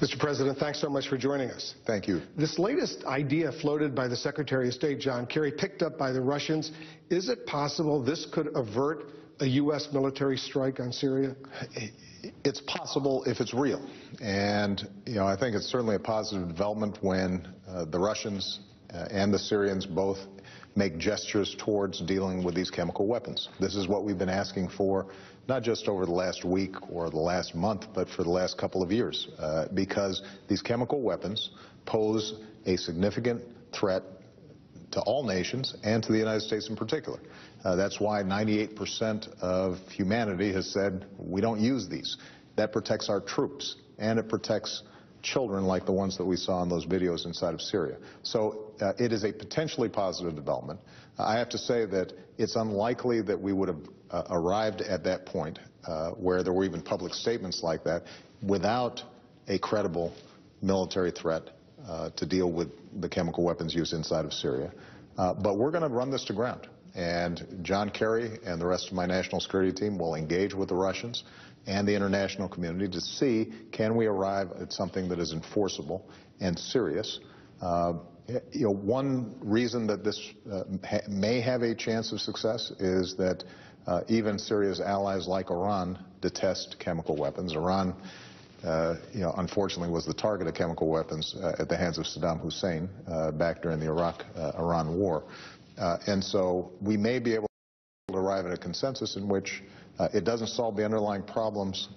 Mr. President, thanks so much for joining us. Thank you. This latest idea floated by the Secretary of State, John Kerry, picked up by the Russians, is it possible this could avert a U.S. military strike on Syria? It's possible if it's real. And, I think it's certainly a positive development when the Russians and the Syrians both make gestures towards dealing with these chemical weapons. This is what we've been asking for, not just over the last week or the last month, but for the last couple of years, because these chemical weapons pose a significant threat to all nations and to the United States in particular. That's why 98% of humanity has said we don't use these. That protects our troops, and it protects children like the ones that we saw in those videos inside of Syria. So it is a potentially positive development. I have to say that it's unlikely that we would have arrived at that point where there were even public statements like that without a credible military threat to deal with the chemical weapons used inside of Syria. But we're going to run this to ground. And John Kerry and the rest of my national security team will engage with the Russians and the international community to see, can we arrive at something that is enforceable and serious. One reason that this may have a chance of success is that even Syria's allies like Iran detest chemical weapons. Iran, unfortunately was the target of chemical weapons at the hands of Saddam Hussein back during the Iraq-Iran war. And so we may be able to arrive at a consensus in which it doesn't solve the underlying problems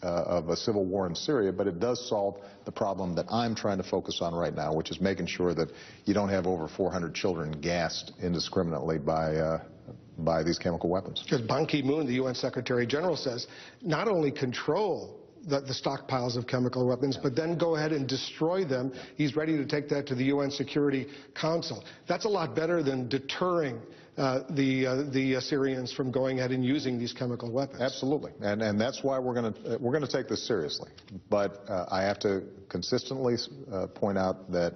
of a civil war in Syria, but it does solve the problem that I'm trying to focus on right now, which is making sure that you don't have over 400 children gassed indiscriminately by these chemical weapons. Because Ban Ki-moon, the UN Secretary General, says not only control the stockpiles of chemical weapons, but then go ahead and destroy them. He's ready to take that to the UN Security Council. That's a lot better than deterring the Syrians from going ahead and using these chemical weapons. Absolutely, and that's why we're going to take this seriously. But I have to consistently point out that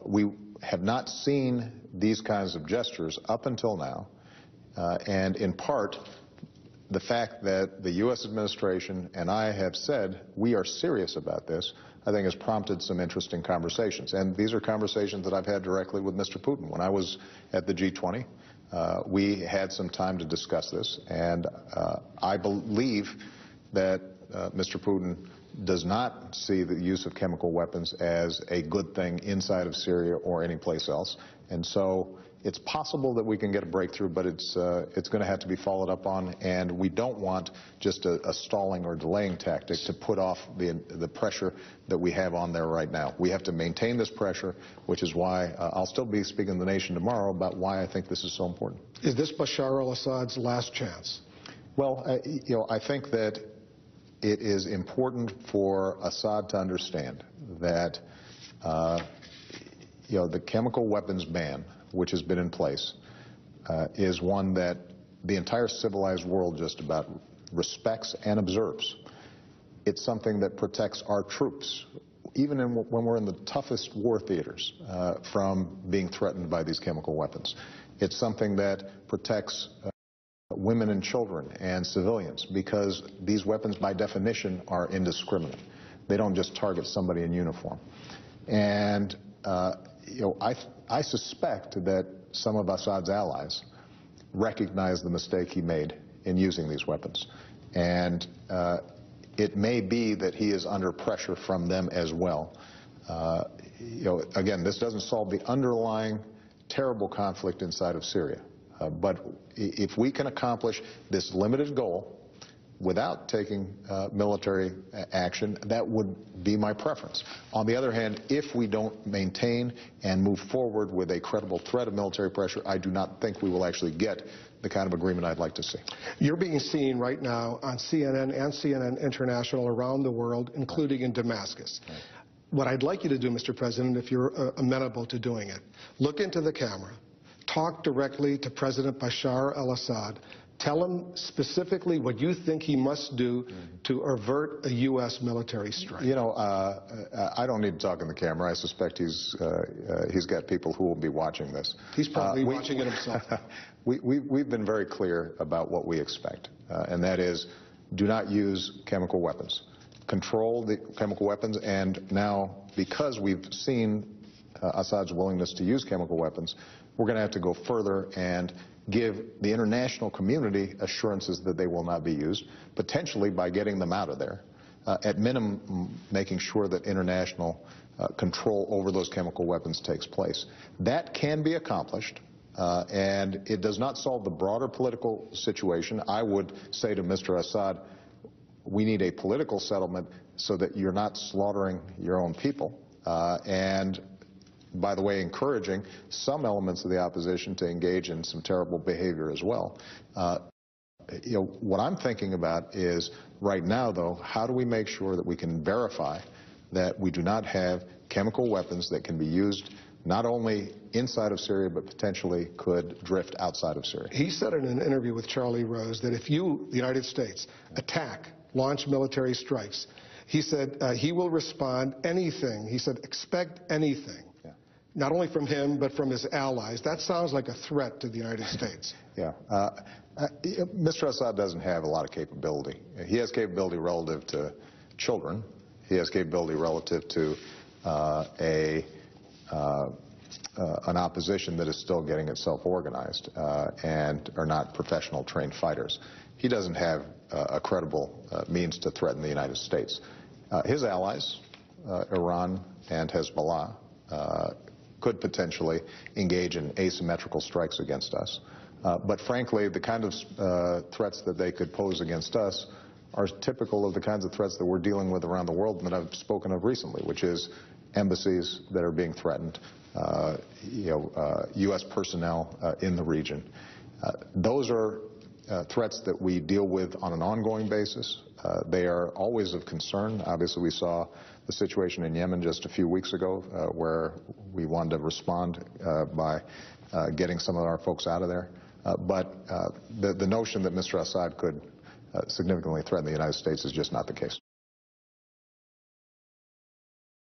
we have not seen these kinds of gestures up until now, and in part, the fact that the U.S. administration and I have said we are serious about this, I think has prompted some interesting conversations. And these are conversations that I've had directly with Mr. Putin. When I was at the G20, we had some time to discuss this, and I believe that Mr. Putin does not see the use of chemical weapons as a good thing inside of Syria or any place else. And so it's possible that we can get a breakthrough, but it's going to have to be followed up on, and we don't want just a stalling or delaying tactic to put off the pressure that we have on there right now. We have to maintain this pressure, which is why I'll still be speaking to the nation tomorrow about why I think this is so important. Is this Bashar al-Assad's last chance? Well, I think that it is important for Assad to understand that the chemical weapons ban, which has been in place, is one that the entire civilized world just about respects and observes. It's something that protects our troops, even when we're in the toughest war theaters, from being threatened by these chemical weapons. It's something that protects women and children and civilians, because these weapons by definition are indiscriminate. They don't just target somebody in uniform. And I suspect that some of Assad's allies recognize the mistake he made in using these weapons. And it may be that he is under pressure from them as well. Again, this doesn't solve the underlying terrible conflict inside of Syria. But if we can accomplish this limited goal without taking military action, that would be my preference. On the other hand, if we don't maintain and move forward with a credible threat of military pressure, I do not think we will actually get the kind of agreement I'd like to see. You're being seen right now on CNN and CNN International around the world, including in Damascus. Right. What I'd like you to do, Mr. President, if you're amenable to doing it, look into the camera, talk directly to President Bashar al-Assad, tell him specifically what you think he must do to avert a U.S. military strike. I don't need to talk in the camera. I suspect he's got people who will be watching this. He's probably watching it himself. We've been very clear about what we expect, and that is, do not use chemical weapons. control the chemical weapons, and now, because we've seen Assad's willingness to use chemical weapons, we're going to have to go further and give the international community assurances that they will not be used, potentially by getting them out of there. At minimum, making sure that international control over those chemical weapons takes place. That can be accomplished, and it does not solve the broader political situation. I would say to Mr. Assad, we need a political settlement so that you're not slaughtering your own people, and by the way, encouraging some elements of the opposition to engage in some terrible behavior as well. What I'm thinking about is, right now, though, how do we make sure that we can verify that we do not have chemical weapons that can be used not only inside of Syria, but potentially could drift outside of Syria? He said in an interview with Charlie Rose that if you, the United States, attack, launch military strikes, he said he will respond anything. He said expect anything. Not only from him, but from his allies. That sounds like a threat to the United States. Yeah. Mr. Assad doesn't have a lot of capability. He has capability relative to children. He has capability relative to an opposition that is still getting itself organized and are not professional trained fighters. He doesn't have a credible means to threaten the United States. His allies, Iran and Hezbollah, could potentially engage in asymmetrical strikes against us. But frankly, the kind of threats that they could pose against us are typical of the kinds of threats that we're dealing with around the world and that I've spoken of recently, which is embassies that are being threatened, U.S. personnel in the region. Those are threats that we deal with on an ongoing basis. They are always of concern. Obviously, we saw the situation in Yemen just a few weeks ago where we wanted to respond by getting some of our folks out of there. But the notion that Mr. Assad could significantly threaten the United States is just not the case.